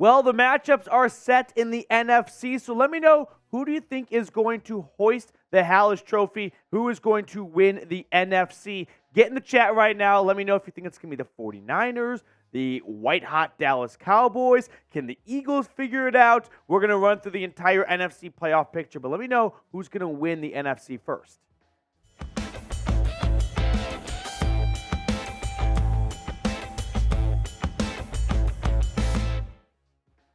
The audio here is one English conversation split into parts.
Well, the matchups are set in the NFC, so let me know, who do you think is going to hoist the Hallis Trophy? Who is going to win the NFC? Get in the chat right now. Let me know if you think it's going to be the 49ers, the white-hot Dallas Cowboys. Can the Eagles figure it out? We're going to run through the entire NFC playoff picture, but let me know who's going to win the NFC first.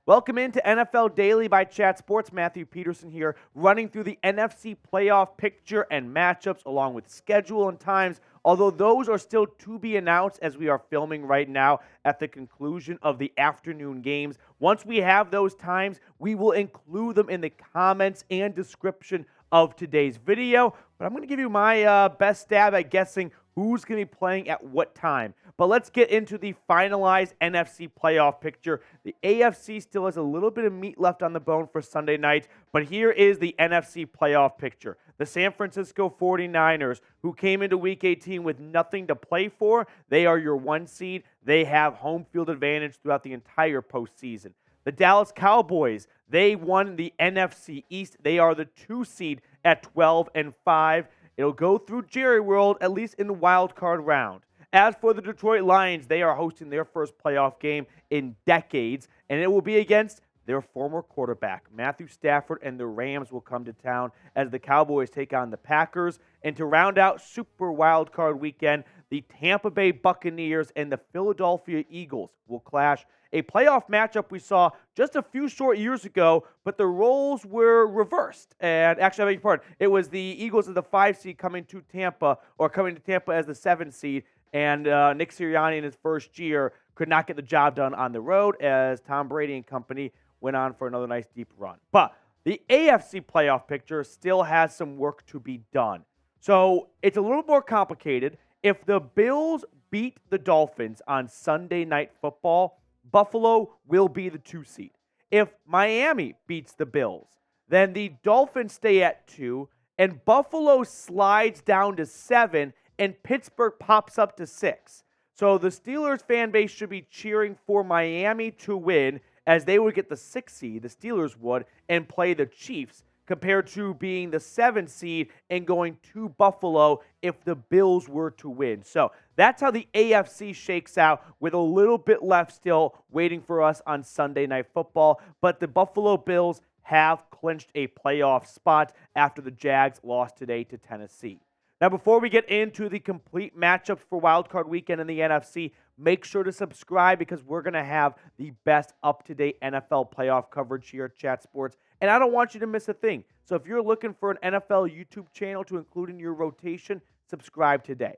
Welcome into NFL Daily by Chat Sports. Matthew Peterson here, running through the NFC playoff picture and matchups along with schedule and times, although those are still to be announced as we are filming right now at the conclusion of the afternoon games. Once we have those times, we will include them in the comments and description of today's video. But I'm going to give you my best stab at guessing who's going to be playing at what time. But let's get into the finalized NFC playoff picture. The AFC still has a little bit of meat left on the bone for Sunday night, but here is the NFC playoff picture. The San Francisco 49ers, who came into Week 18 with nothing to play for, they are your 1 seed. They have home field advantage throughout the entire postseason. The Dallas Cowboys, they won the NFC East. They are the 2 seed at 12-5. It'll go through Jerry World, at least in the wild card round. As for the Detroit Lions, they are hosting their first playoff game in decades, and it will be against their former quarterback, Matthew Stafford, and the Rams will come to town as the Cowboys take on the Packers. And to round out Super Wild Card Weekend, the Tampa Bay Buccaneers and the Philadelphia Eagles will clash. A playoff matchup we saw just a few short years ago, but the roles were reversed. And actually, I beg your pardon, it was the Eagles as the 5 seed coming to Tampa as the 7 seed. And Nick Sirianni in his first year could not get the job done on the road as Tom Brady and company went on for another nice deep run. But the AFC playoff picture still has some work to be done. So it's a little more complicated. If the Bills beat the Dolphins on Sunday Night Football, Buffalo will be the 2 seed. If Miami beats the Bills, then the Dolphins stay at 2, and Buffalo slides down to 7, and Pittsburgh pops up to 6. So the Steelers fan base should be cheering for Miami to win, as they would get the 6 seed, the Steelers would, and play the Chiefs, compared to being the 7 seed and going to Buffalo if the Bills were to win. So that's how the AFC shakes out, with a little bit left still waiting for us on Sunday Night Football. But the Buffalo Bills have clinched a playoff spot after the Jags lost today to Tennessee. Now, before we get into the complete matchups for Wild Card Weekend in the NFC, make sure to subscribe because we're going to have the best up-to-date NFL playoff coverage here at Chat Sports, and I don't want you to miss a thing. So if you're looking for an NFL YouTube channel to include in your rotation, subscribe today.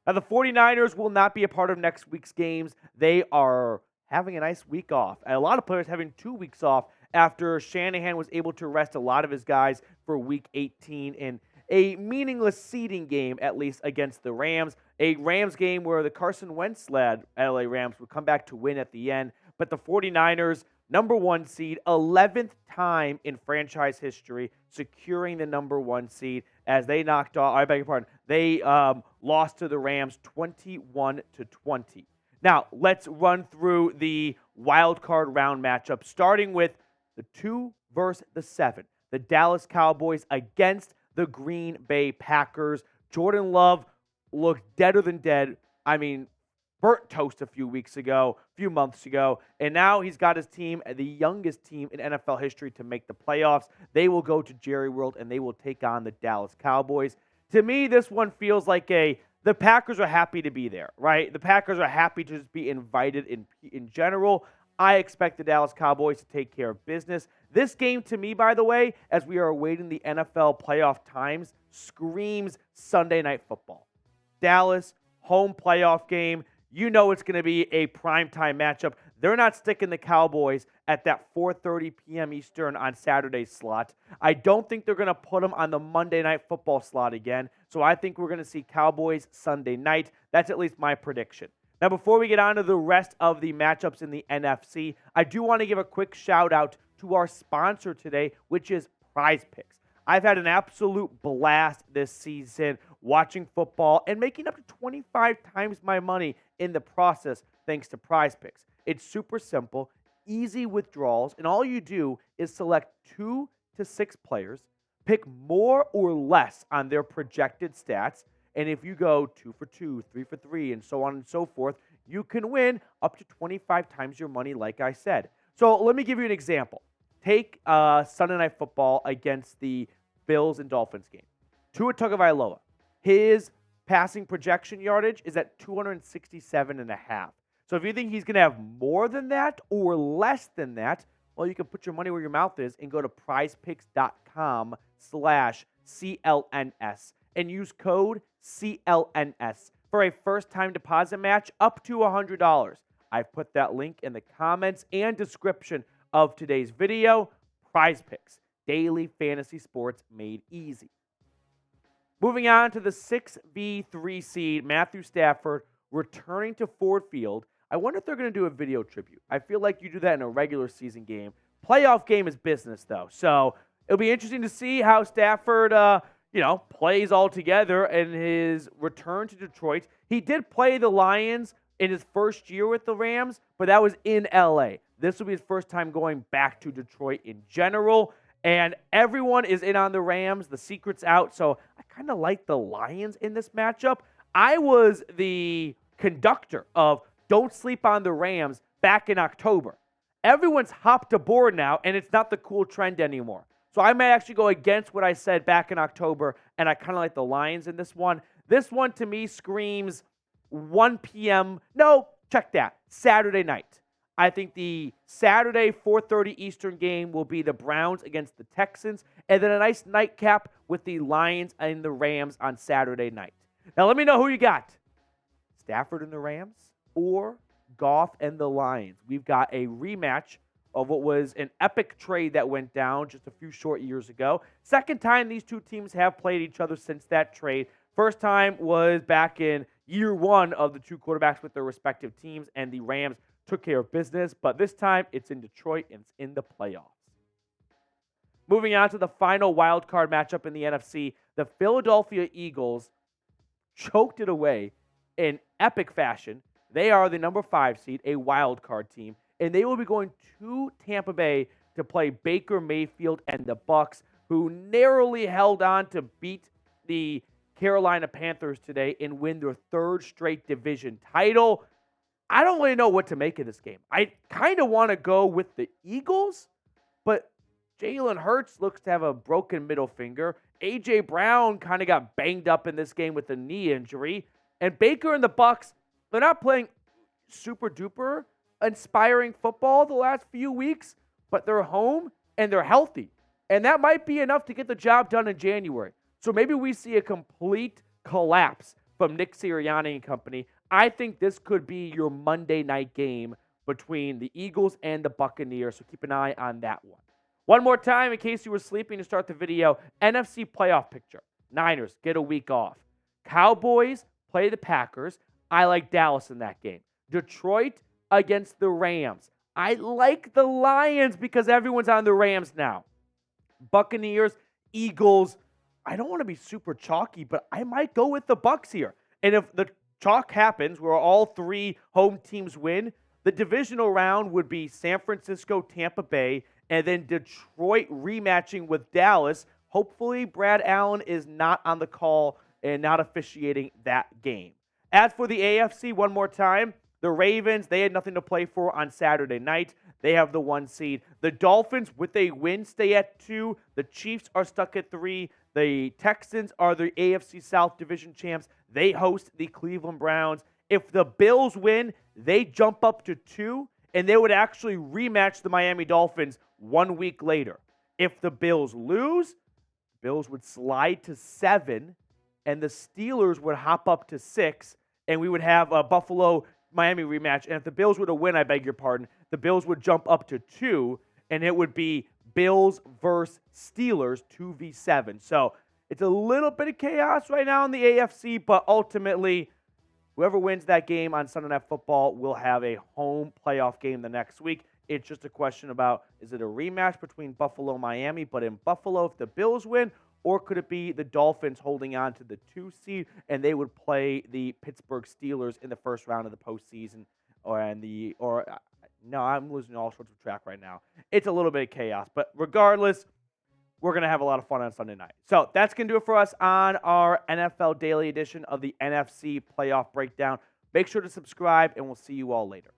Now, the 49ers will not be a part of next week's games. They are having a nice week off. And a lot of players having 2 weeks off after Shanahan was able to rest a lot of his guys for Week 18 in a meaningless seeding game, at least against the Rams. A Rams game where the Carson Wentz-led LA Rams would come back to win at the end. But the 49ers, number 1 seed, 11th time in franchise history, securing the number 1 seed as they knocked off, I beg your pardon, they lost to the Rams 21-20. Now, let's run through the wild card round matchup, starting with the 2 versus the 7. The Dallas Cowboys against the Green Bay Packers. Jordan Love looked deader than dead. I mean, burnt toast a few months ago. And now he's got his team, the youngest team in NFL history, to make the playoffs. They will go to Jerry World, and they will take on the Dallas Cowboys. To me, this one feels like the Packers are happy to be there, right? The Packers are happy to just be invited in general. I expect the Dallas Cowboys to take care of business. This game, to me, by the way, as we are awaiting the NFL playoff times, screams Sunday Night Football. Dallas, home playoff game. You know it's going to be a primetime matchup. They're not sticking the Cowboys at that 4:30 p.m. Eastern on Saturday's slot. I don't think they're going to put them on the Monday Night Football slot again. So I think we're going to see Cowboys Sunday night. That's at least my prediction. Now, before we get on to the rest of the matchups in the NFC, I do want to give a quick shout out to our sponsor today, which is Prize Picks. I've had an absolute blast this season watching football and making up to 25 times my money in the process thanks to Prize Picks. It's super simple. easy withdrawals, and all you do is select 2 to 6 players, pick more or less on their projected stats, and if you go 2 for 2, 3 for 3, and so on and so forth, you can win up to 25 times your money, like I said. So let me give you an example. Take Sunday Night Football against the Bills and Dolphins game. Tua Tagovailoa, his passing projection yardage is at 267.5. So if you think he's going to have more than that or less than that, well, you can put your money where your mouth is and go to prizepicks.com/CLNS and use code CLNS for a first-time deposit match up to $100. I've put that link in the comments and description of today's video. Prize Picks, daily fantasy sports made easy. Moving on to the 6v3 seed, Matthew Stafford returning to Ford Field. I wonder if they're going to do a video tribute. I feel like you do that in a regular season game. Playoff game is business, though. So it'll be interesting to see how Stafford, plays all together in his return to Detroit. He did play the Lions in his first year with the Rams, but that was in LA. This will be his first time going back to Detroit in general. And everyone is in on the Rams. The secret's out. So I kind of like the Lions in this matchup. I was the conductor of Don't Sleep on the Rams back in October. Everyone's hopped aboard now, and it's not the cool trend anymore. So I may actually go against what I said back in October, and I kind of like the Lions in this one. This one, to me, screams 1 p.m. No, check that. Saturday night. I think the Saturday 4:30 Eastern game will be the Browns against the Texans, and then a nice nightcap with the Lions and the Rams on Saturday night. Now, let me know who you got. Stafford and the Rams or Goff and the Lions. We've got a rematch of what was an epic trade that went down just a few short years ago. Second time these two teams have played each other since that trade. First time was back in year one of the two quarterbacks with their respective teams, and the Rams took care of business. But this time, it's in Detroit, and it's in the playoffs. Moving on to the final wild card matchup in the NFC, the Philadelphia Eagles choked it away in epic fashion. They are the number 5 seed, a wild card team, and they will be going to Tampa Bay to play Baker Mayfield and the Bucs, who narrowly held on to beat the Carolina Panthers today and win their 3rd straight division title. I don't really know what to make of this game. I kind of want to go with the Eagles, but Jalen Hurts looks to have a broken middle finger. A.J. Brown kind of got banged up in this game with a knee injury. And Baker and the Bucs, they're not playing super duper inspiring football the last few weeks, but they're home and they're healthy. And that might be enough to get the job done in January. So maybe we see a complete collapse from Nick Sirianni and company. I think this could be your Monday night game between the Eagles and the Buccaneers, so keep an eye on that one. One more time, in case you were sleeping to start the video, NFC Playoff Picture. Niners get a week off. Cowboys play the Packers. I like Dallas in that game. Detroit against the Rams. I like the Lions because everyone's on the Rams now. Buccaneers, Eagles. I don't want to be super chalky, but I might go with the Bucs here. And if the chalk happens where all 3 home teams win, the divisional round would be San Francisco, Tampa Bay, and then Detroit rematching with Dallas. Hopefully, Brad Allen is not on the call and not officiating that game. As for the AFC, one more time, the Ravens, they had nothing to play for on Saturday night. They have the 1 seed. The Dolphins, with a win, stay at 2. The Chiefs are stuck at 3. The Texans are the AFC South Division champs. They host the Cleveland Browns. If the Bills win, they jump up to 2, and they would actually rematch the Miami Dolphins 1 week later. If the Bills lose, the Bills would slide to 7, and the Steelers would hop up to 6, and we would have a Buffalo-Miami rematch. And if the Bills were to win, I beg your pardon, the Bills would jump up to 2, and it would be Bills versus Steelers 2v7. So it's a little bit of chaos right now in the AFC, but ultimately, whoever wins that game on Sunday Night Football will have a home playoff game the next week. It's just a question about, is it a rematch between Buffalo and Miami, but in Buffalo if the Bills win, or could it be the Dolphins holding on to the 2 seed and they would play the Pittsburgh Steelers in the first round of the postseason, or No, I'm losing all sorts of track right now. It's a little bit of chaos, but regardless, we're going to have a lot of fun on Sunday night. So that's going to do it for us on our NFL Daily edition of the NFC Playoff Breakdown. Make sure to subscribe, and we'll see you all later.